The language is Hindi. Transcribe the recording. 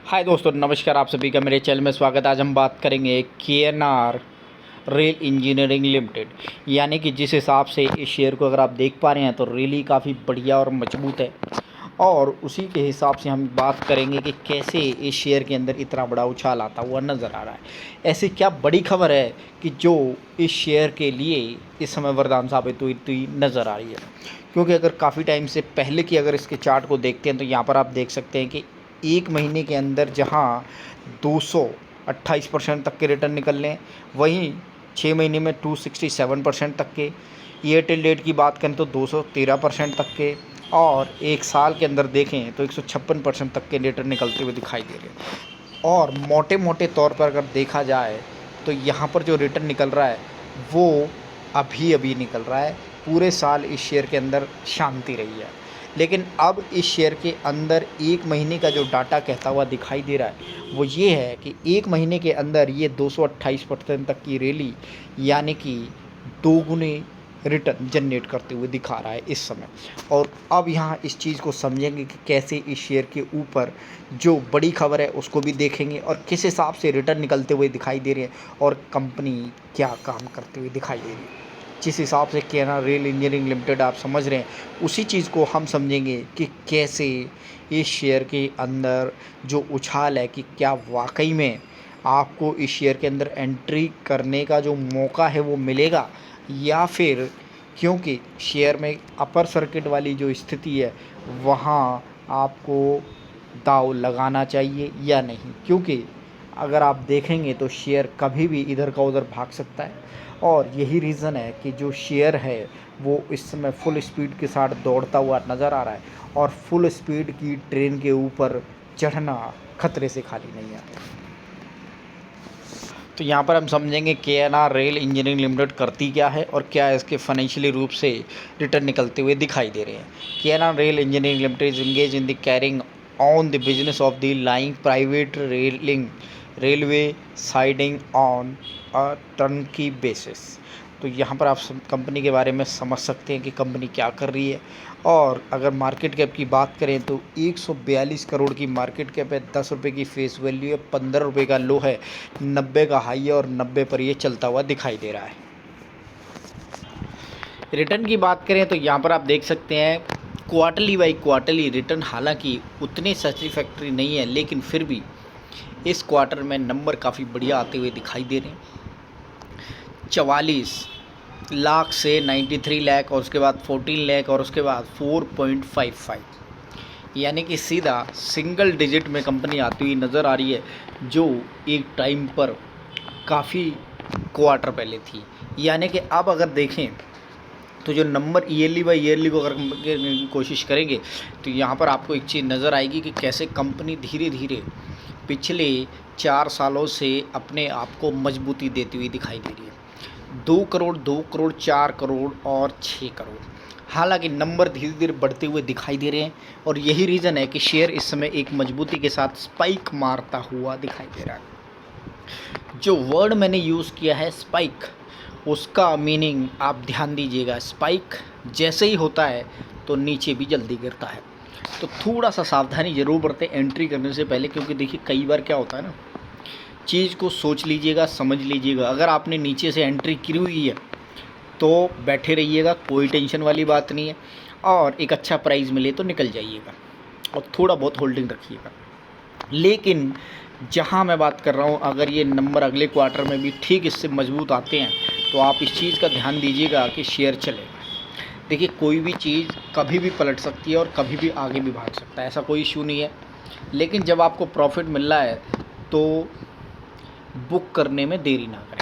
हाय दोस्तों, नमस्कार। आप सभी का मेरे चैनल में स्वागत है। आज हम बात करेंगे केएनआर रेल इंजीनियरिंग लिमिटेड, यानी कि जिस हिसाब से इस शेयर को अगर आप देख पा रहे हैं तो रेली काफ़ी बढ़िया और मजबूत है। और उसी के हिसाब से हम बात करेंगे कि कैसे इस शेयर के अंदर इतना बड़ा उछाल आता हुआ नज़र आ रहा है। ऐसी क्या बड़ी खबर है कि जो इस शेयर के लिए इस समय वरदान साबित हुई नज़र आ रही है। क्योंकि अगर काफ़ी टाइम से पहले की अगर इसके चार्ट को देखते हैं तो यहाँ पर आप देख सकते हैं कि एक महीने के अंदर जहां 228% तक के रिटर्न निकल रहे हैं, वहीं 6 महीने में 267% तक के, ईयर टिल डेट की बात करें तो 213% तक के, और एक साल के अंदर देखें तो 156% तक के रिटर्न निकलते हुए दिखाई दे रहे हैं। और मोटे मोटे तौर पर अगर देखा जाए तो यहाँ पर जो रिटर्न निकल रहा है वो अभी निकल रहा है। पूरे साल इस शेयर के अंदर शांति रही है, लेकिन अब इस शेयर के अंदर एक महीने का जो डाटा कहता हुआ दिखाई दे रहा है वो ये है कि एक महीने के अंदर ये 228% तक की रैली, यानी कि दोगुने रिटर्न जनरेट करते हुए दिखा रहा है इस समय। और अब यहाँ इस चीज़ को समझेंगे कि कैसे इस शेयर के ऊपर जो बड़ी खबर है उसको भी देखेंगे और किस हिसाब से रिटर्न निकलते हुए दिखाई दे रहे हैं और कंपनी क्या काम करते हुए दिखाई दे रही है। जिस हिसाब से केएनआर रेल इंजीनियरिंग लिमिटेड आप समझ रहे हैं, उसी चीज़ को हम समझेंगे कि कैसे इस शेयर के अंदर जो उछाल है कि क्या वाकई में आपको इस शेयर के अंदर एंट्री करने का जो मौका है वो मिलेगा, या फिर क्योंकि शेयर में अपर सर्किट वाली जो स्थिति है वहाँ आपको दाव लगाना चाहिए या नहीं। क्योंकि अगर आप देखेंगे तो शेयर कभी भी इधर का उधर भाग सकता है, और यही रीज़न है कि जो शेयर है वो इस समय फुल स्पीड के साथ दौड़ता हुआ नज़र आ रहा है, और फुल स्पीड की ट्रेन के ऊपर चढ़ना खतरे से खाली नहीं है। तो यहाँ पर हम समझेंगे केएनआर रेल इंजीनियरिंग लिमिटेड करती क्या है और क्या इसके फाइनेंशियली रूप से रिटर्न निकलते हुए दिखाई दे रहे हैं। KNR rail engineering limited is engage in the carrying on the business of the lying private railway siding on a turnkey basis. तो यहाँ पर आप कंपनी के बारे में समझ सकते हैं कि कंपनी क्या कर रही है। और अगर मार्केट कैप की बात करें तो 142 करोड़ की मार्केट कैप है, 10 रुपये की फेस वैल्यू है, 15 रुपये का लो है, 90 का हाई है और 90 पर ये चलता हुआ दिखाई दे रहा है। रिटर्न की बात करें तो यहाँ पर आप देख सकते हैं क्वार्टरली बाई क्वार्टरली रिटर्न हालांकि उतने सेटिस्फैक्टरी नहीं है, लेकिन फिर भी इस क्वार्टर में नंबर काफ़ी बढ़िया आते हुए दिखाई दे रहे हैं। 44 लाख से 93 लाख, और उसके बाद 14 लाख, और उसके बाद 4.55, यानी कि सीधा सिंगल डिजिट में कंपनी आती हुई नज़र आ रही है, जो एक टाइम पर काफ़ी क्वार्टर पहले थी। यानी कि अब अगर देखें तो जो नंबर ईयरली बाई ईयरली को अगर की कोशिश करेंगे तो यहाँ पर आपको एक चीज़ नज़र आएगी कि कैसे कंपनी धीरे धीरे पिछले 4 सालों से अपने आप को मजबूती देती हुई दिखाई दे रही है। 2 करोड़, 2 करोड़, 4 करोड़ और 6 करोड़, हालांकि नंबर धीरे धीरे बढ़ते हुए दिखाई दे रहे हैं। और यही रीज़न है कि शेयर इस समय एक मजबूती के साथ स्पाइक मारता हुआ दिखाई दे रहा है। जो वर्ड मैंने यूज़ किया है स्पाइक, उसका मीनिंग आप ध्यान दीजिएगा। स्पाइक जैसे ही होता है तो नीचे भी जल्दी गिरता है, तो थोड़ा सा सावधानी ज़रूर बरतें एंट्री करने से पहले। क्योंकि देखिए कई बार क्या होता है ना, चीज़ को सोच लीजिएगा, समझ लीजिएगा। अगर आपने नीचे से एंट्री की हुई है तो बैठे रहिएगा, कोई टेंशन वाली बात नहीं है, और एक अच्छा प्राइस मिले तो निकल जाइएगा और थोड़ा बहुत होल्डिंग रखिएगा। लेकिन जहाँ मैं बात कर रहा हूँ, अगर ये नंबर अगले क्वार्टर में भी ठीक इससे मजबूत आते हैं तो आप इस चीज़ का ध्यान दीजिएगा कि शेयर चलेगा। देखिए कोई भी चीज़ कभी भी पलट सकती है और कभी भी आगे भी भाग सकता है, ऐसा कोई इशू नहीं है। लेकिन जब आपको प्रॉफिट मिल रहा है तो बुक करने में देरी ना करें।